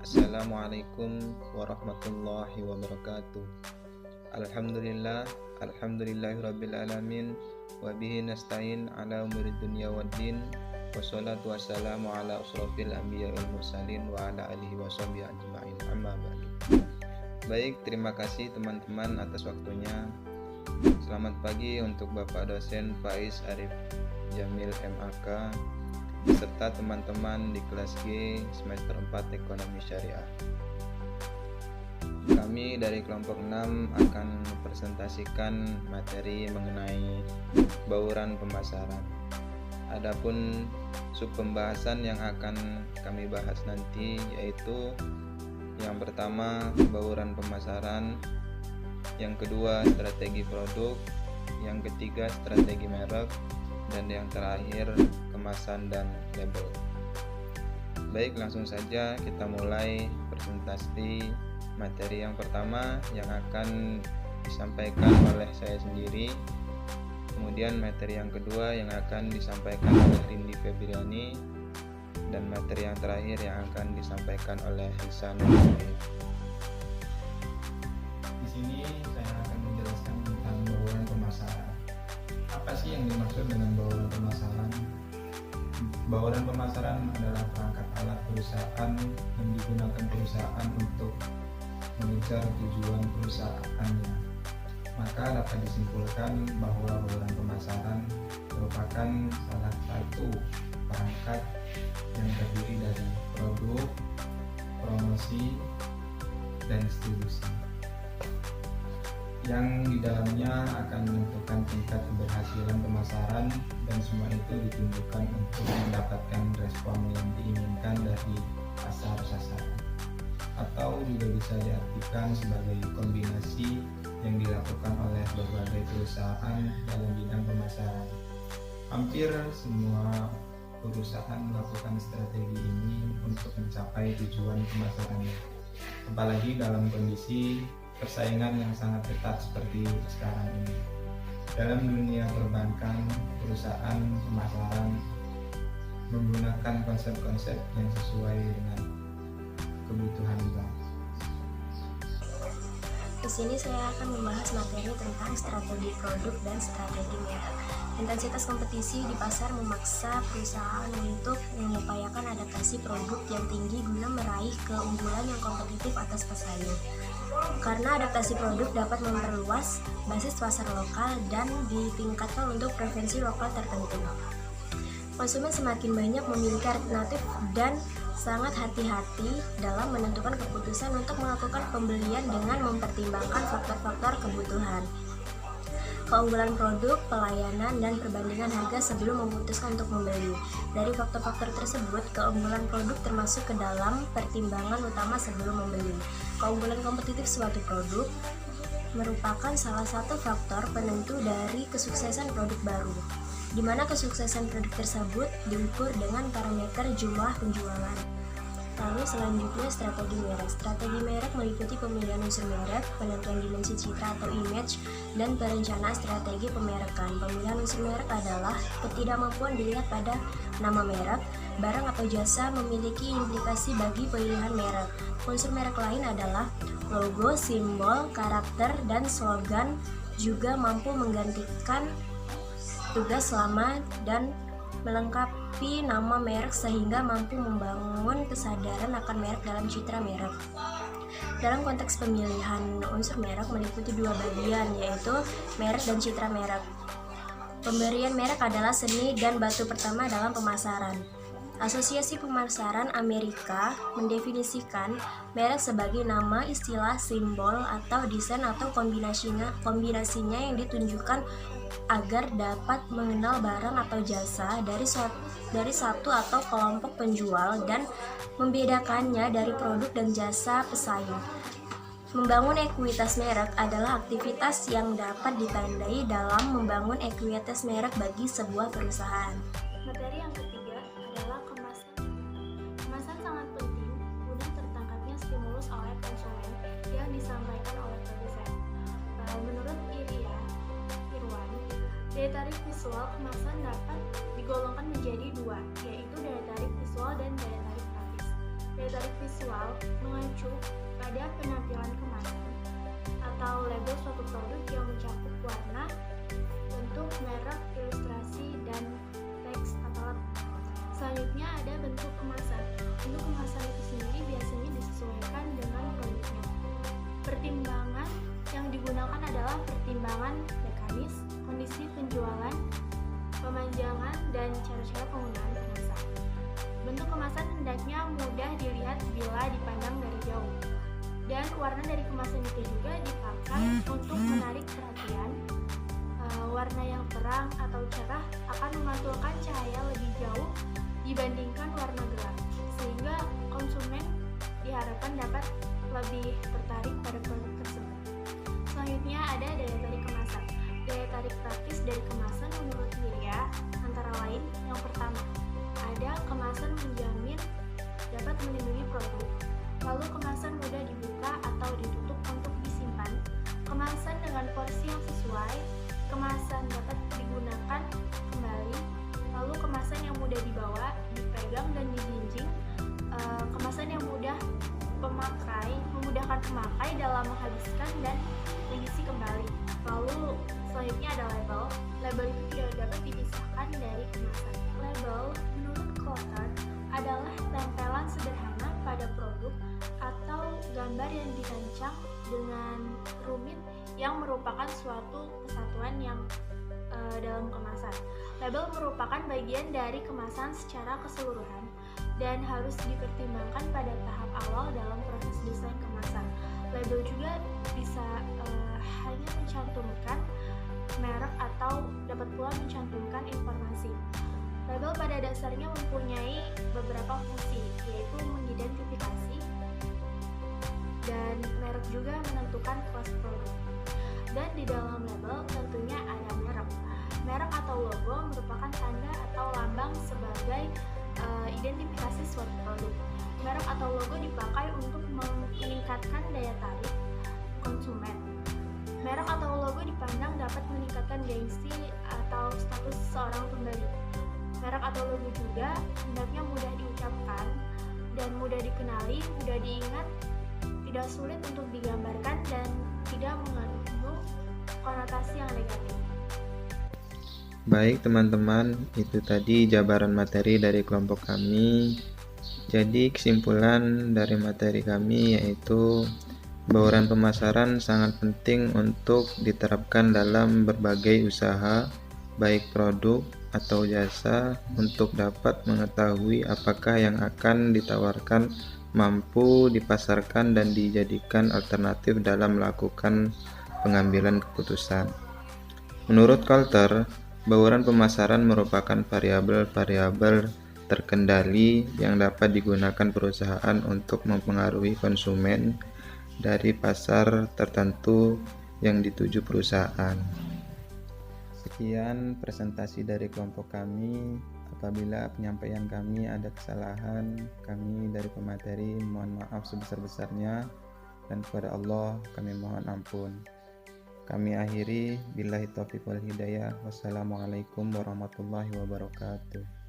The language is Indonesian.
Assalamualaikum warahmatullahi wabarakatuh. Alhamdulillahirrabbilalamin. Wabihi nasta'in ala umurid dunya waddin. Wassalatu wassalamu ala asrofil anbiya wal mursalin wa ala alihi wa sahbihi ajma'in, amma ba'du. Baik, terima kasih teman-teman atas waktunya. Selamat pagi untuk Bapak dosen Faiz Arif Jamil MAK beserta teman-teman di kelas G semester 4 Ekonomi Syariah. Kami dari kelompok 6 akan mempresentasikan materi mengenai bauran pemasaran. Adapun sub pembahasan yang akan kami bahas nanti yaitu yang pertama bauran pemasaran, yang kedua strategi produk, yang ketiga strategi merek, dan yang terakhir kemasan dan label. Baik, langsung saja kita mulai presentasi materi yang pertama yang akan disampaikan oleh saya sendiri. Kemudian materi yang kedua yang akan disampaikan oleh Rindi Febriani, dan materi yang terakhir yang akan disampaikan oleh Hisan. Di sini saya akan menjelaskan tentang bauran pemasaran. Apa sih yang dimaksud dengan bauran pemasaran? Bauran pemasaran adalah perangkat alat perusahaan yang digunakan perusahaan untuk mengejar tujuan perusahaannya. Maka dapat disimpulkan bahwa bauran pemasaran merupakan salah satu perangkat yang terdiri dari produk, promosi, dan distribusi, yang di dalamnya akan menentukan tingkat keberhasilan pemasaran, dan semua itu ditunjukkan untuk mendapatkan respon yang diinginkan dari pasar sasaran, atau juga bisa diartikan sebagai kombinasi yang dilakukan oleh berbagai perusahaan dalam bidang pemasaran. Hampir semua perusahaan melakukan strategi ini untuk mencapai tujuan pemasarannya, apalagi dalam kondisi persaingan yang sangat ketat seperti sekarang ini. Dalam dunia perbankan, perusahaan pemasaran menggunakan konsep-konsep yang sesuai dengan kebutuhan bank. Di sini saya akan membahas materi tentang strategi produk dan strategi merek. Intensitas kompetisi di pasar memaksa perusahaan untuk mengupayakan adaptasi produk yang tinggi guna meraih keunggulan yang kompetitif atas pesaing. Karena adaptasi produk dapat memperluas basis pasar lokal dan ditingkatkan untuk preferensi lokal tertentu. Konsumen semakin banyak memiliki alternatif dan sangat hati-hati dalam menentukan keputusan untuk melakukan pembelian dengan mempertimbangkan faktor-faktor kebutuhan, keunggulan produk, pelayanan, dan perbandingan harga sebelum memutuskan untuk membeli. Dari faktor-faktor tersebut, keunggulan produk termasuk ke dalam pertimbangan utama sebelum membeli. Keunggulan kompetitif suatu produk merupakan salah satu faktor penentu dari kesuksesan produk baru, di mana kesuksesan produk tersebut diukur dengan parameter jumlah penjualan. Lalu selanjutnya strategi merek. Strategi merek meliputi pemilihan unsur merek, penentuan dimensi citra atau image, dan perencanaan strategi pemerekan. Pemilihan unsur merek adalah ketidakmampuan dilihat pada nama merek, barang atau jasa memiliki implikasi bagi pilihan merek. Unsur merek lain adalah logo, simbol, karakter, dan slogan juga mampu menggantikan tugas lama dan melengkapi nama merek sehingga mampu membangun kesadaran akan merek dalam citra merek. Dalam konteks pemilihan unsur merek meliputi dua bagian, yaitu merek dan citra merek. Pemberian merek adalah seni dan batu pertama dalam pemasaran. Asosiasi Pemasaran Amerika mendefinisikan merek sebagai nama, istilah, simbol, atau desain atau kombinasinya yang ditunjukkan agar dapat mengenal barang atau jasa dari satu atau kelompok penjual dan membedakannya dari produk dan jasa pesaing. Membangun ekuitas merek adalah aktivitas yang dapat ditandai dalam membangun ekuitas merek bagi sebuah perusahaan. Materi yang ketiga adalah kemasan. Kemasan sangat penting guna tertangkapnya stimulus oleh konsumen yang disampaikan oleh produsen. Menurut Irwan, daya tarik visual kemasan dapat digolongkan menjadi dua, yaitu daya tarik visual dan daya tarik grafis. Daya tarik visual mengacu pada penampilan kemasan atau label suatu produk yang mencakup warna, bentuk, merek, ilustrasi, dan teks atau latar. Selanjutnya ada bentuk kemasan. Bentuk kemasan itu sendiri biasanya disesuaikan dengan produknya. Pertimbangan yang digunakan adalah pertimbangan mekanis, kondisi penjualan, pemanjangan, dan cara-cara penggunaan kemasan. Bentuk kemasan hendaknya mudah dilihat bila dipandang dari jauh. Dan warna dari kemasan itu juga dipakai untuk menarik perhatian. Warna yang terang atau cerah akan memantulkan cahaya lebih jauh dibandingkan warna gelap, sehingga konsumen diharapkan dapat lebih tertarik pada produk tersebut. Selanjutnya ada daya tarik kemasan. Daya tarik praktis dari kemasan menurut Wirya antara lain yang pertama, ada kemasan menjamin dapat melindungi produk, lalu kemasan mudah dibuka atau ditutup untuk disimpan, kemasan dengan porsi yang sesuai, kemasan dapat digunakan kembali, lalu kemasan yang mudah dibawa, dipegang dan dijinjing, kemasan yang memudahkan pemakai dalam menghabiskan dan mengisi kembali. Lalu selanjutnya ada label. Label itu tidak dapat dipisahkan dari kemasan. Label menurut Clotter adalah tempelan sederhana pada produk atau gambar yang dirancang dengan rumit yang merupakan suatu kesatuan yang dalam kemasan. Label merupakan bagian dari kemasan secara keseluruhan dan harus dipertimbangkan pada tahap awal dalam proses desain kemasan. Label juga bisa hanya mencantumkan merek atau dapat pula mencantumkan informasi. Label pada dasarnya mempunyai beberapa fungsi, yaitu mengidentifikasi dan merek juga menentukan kelas produk. Dan di dalam label tentunya ada merek. Merek atau logo merupakan tanda atau lambang sebagai identifikasi suatu produk. Merek atau logo dipakai untuk meningkatkan daya tarik konsumen. Merek atau logo dipandang dapat meningkatkan gengsi atau status seorang pembeli. Merek atau logo juga hendaknya mudah diucapkan dan mudah dikenali, mudah diingat, tidak sulit untuk digambarkan dan tidak mengandung konotasi yang negatif. Baik teman-teman, itu tadi jabaran materi dari kelompok kami. Jadi kesimpulan dari materi kami yaitu bauran pemasaran sangat penting untuk diterapkan dalam berbagai usaha, baik produk atau jasa, untuk dapat mengetahui apakah yang akan ditawarkan mampu dipasarkan dan dijadikan alternatif dalam melakukan pengambilan keputusan. Menurut Coulter, bauran pemasaran merupakan variabel-variabel terkendali yang dapat digunakan perusahaan untuk mempengaruhi konsumen dari pasar tertentu yang dituju perusahaan. Sekian presentasi dari kelompok kami. Apabila penyampaian kami ada kesalahan, kami dari pemateri mohon maaf sebesar-besarnya, dan kepada Allah kami mohon ampun. Kami akhiri, billahi taufiq wal hidayah. Wassalamualaikum warahmatullahi wabarakatuh.